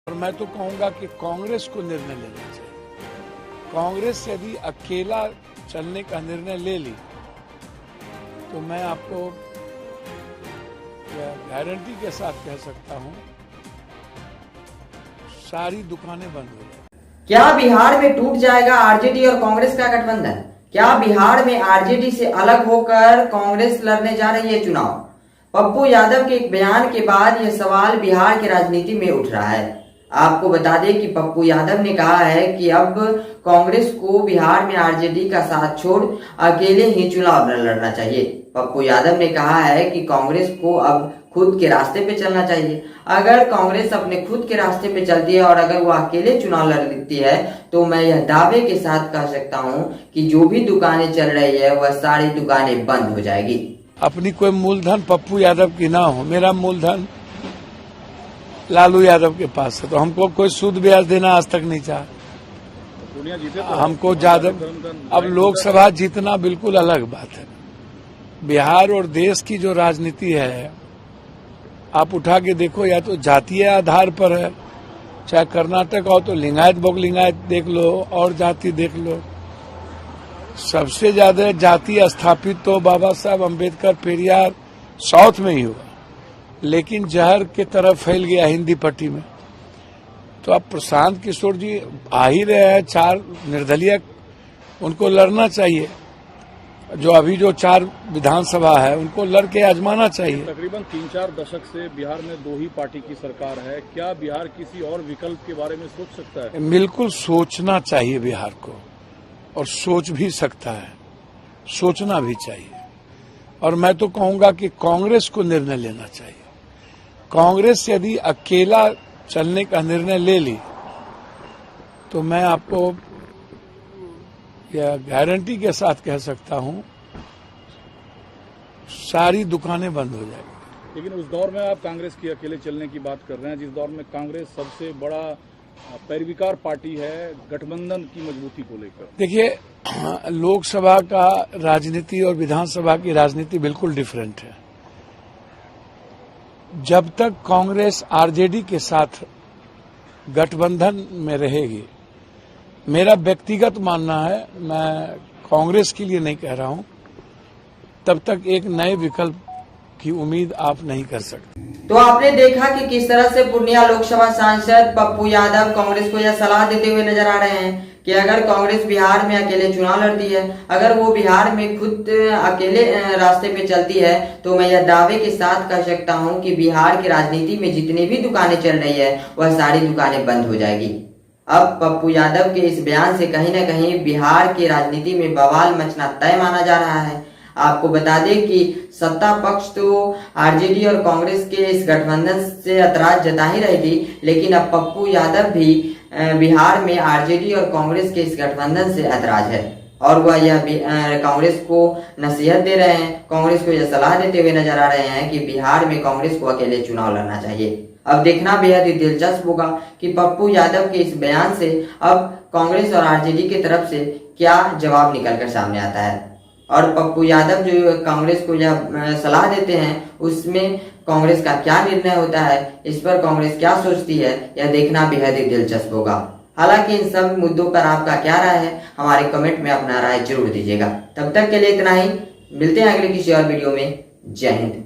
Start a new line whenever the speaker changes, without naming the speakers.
और मैं तो कहूंगा कि कांग्रेस को निर्णय लेना चाहिए। कांग्रेस यदि अकेला चलने का निर्णय ले ली तो मैं आपको गारंटी के साथ कह सकता हूं सारी दुकानें बंद हो जाएंगी।
क्या बिहार में टूट जाएगा आरजेडी और कांग्रेस का गठबंधन? क्या बिहार में आरजेडी से अलग होकर कांग्रेस लड़ने जा रही है चुनाव? पप्पू यादव के एक बयान के बाद यह सवाल बिहार की राजनीति में उठ रहा है। आपको बता दें कि पप्पू यादव ने कहा है कि अब कांग्रेस को बिहार में आरजेडी का साथ छोड़ अकेले ही चुनाव लड़ना चाहिए। पप्पू यादव ने कहा है कि कांग्रेस को अब खुद के रास्ते पे चलना चाहिए। अगर कांग्रेस अपने खुद के रास्ते पे चलती है और अगर वो अकेले चुनाव लड़ती है तो मैं यह दावे के साथ कह सकता हूं कि जो भी दुकानें चल रही है वह सारी दुकानें बंद हो जाएगी।
अपनी कोई मूलधन पप्पू यादव की ना हो, मेरा मूलधन लालू यादव के पास है, तो हमको कोई सूद ब्याज देना आज तक नहीं चाहा। हमको ज्यादा अब लोकसभा जीतना बिल्कुल अलग बात है। बिहार और देश की जो राजनीति है आप उठा के देखो, या तो जातीय आधार पर है, चाहे कर्नाटक हो तो लिंगायत बोग लिंगायत देख लो और जाति देख लो। सबसे ज्यादा जाति स्थापित तो बाबा साहब अम्बेडकर पेरियार साउथ में ही हुआ, लेकिन जहर के तरफ फैल गया हिंदी पट्टी में। तो अब प्रशांत किशोर जी आ ही रहे हैं, 4 निर्दलीय, उनको लड़ना चाहिए। जो अभी जो 4 विधानसभा है उनको लड़के आजमाना चाहिए।
तकरीबन 3-4 दशक से बिहार में 2 ही पार्टी की सरकार है। क्या बिहार किसी और विकल्प के बारे में सोच सकता है?
बिल्कुल सोचना चाहिए बिहार को, और सोच भी सकता है, सोचना भी चाहिए। और मैं तो कहूंगा कि कांग्रेस को निर्णय लेना चाहिए। कांग्रेस यदि अकेला चलने का निर्णय ले ली तो मैं आपको यह गारंटी के साथ कह सकता हूं सारी दुकानें बंद हो जाएंगी।
लेकिन उस दौर में आप कांग्रेस की अकेले चलने की बात कर रहे हैं, जिस दौर में कांग्रेस सबसे बड़ा पैरविकार पार्टी है गठबंधन की मजबूती को लेकर।
देखिए, लोकसभा का राजनीति और विधानसभा की राजनीति बिल्कुल डिफरेंट है। जब तक कांग्रेस आरजेडी के साथ गठबंधन में रहेगी, मेरा व्यक्तिगत मानना है, मैं कांग्रेस के लिए नहीं कह रहा हूं, तब तक एक नए विकल्प की उम्मीद आप नहीं कर सकते।
तो आपने देखा कि किस तरह से पूर्णिया लोकसभा सांसद पप्पू यादव कांग्रेस को यह सलाह देते हुए नजर आ रहे हैं कि अगर कांग्रेस बिहार में अकेले चुनाव लड़ती है, अगर वो बिहार में खुद अकेले रास्ते पे चलती है, तो मैं यह दावे के साथ कह सकता हूं कि बिहार की राजनीति में जितनी भी दुकानें चल रही है वह सारी दुकानें बंद हो जाएगी। अब पप्पू यादव के इस बयान से कहीं न कहीं बिहार की राजनीति में बवाल मचना तय माना जा रहा है। आपको बता दें कि सत्ता पक्ष तो आरजेडी और कांग्रेस के इस गठबंधन से ऐतराज जता ही रही थी, लेकिन अब पप्पू यादव भी बिहार में आरजेडी और कांग्रेस के इस गठबंधन से ऐतराज है और वह यह कांग्रेस को नसीहत दे रहे हैं, कांग्रेस को यह सलाह देते हुए नजर आ रहे हैं कि बिहार में कांग्रेस को अकेले चुनाव लड़ना चाहिए। अब देखना बेहद ही दिलचस्प होगा कि पप्पू यादव के इस बयान से अब कांग्रेस और आरजेडी की तरफ से क्या जवाब निकलकर सामने आता है, और पप्पू यादव जो कांग्रेस को यह सलाह देते हैं उसमें कांग्रेस का क्या निर्णय होता है, इस पर कांग्रेस क्या सोचती है, यह देखना बेहद ही दिलचस्प होगा। हालांकि इन सब मुद्दों पर आपका क्या राय है, हमारे कमेंट में अपना राय जरूर दीजिएगा। तब तक के लिए इतना ही, मिलते हैं अगले किसी और वीडियो में। जय हिंद।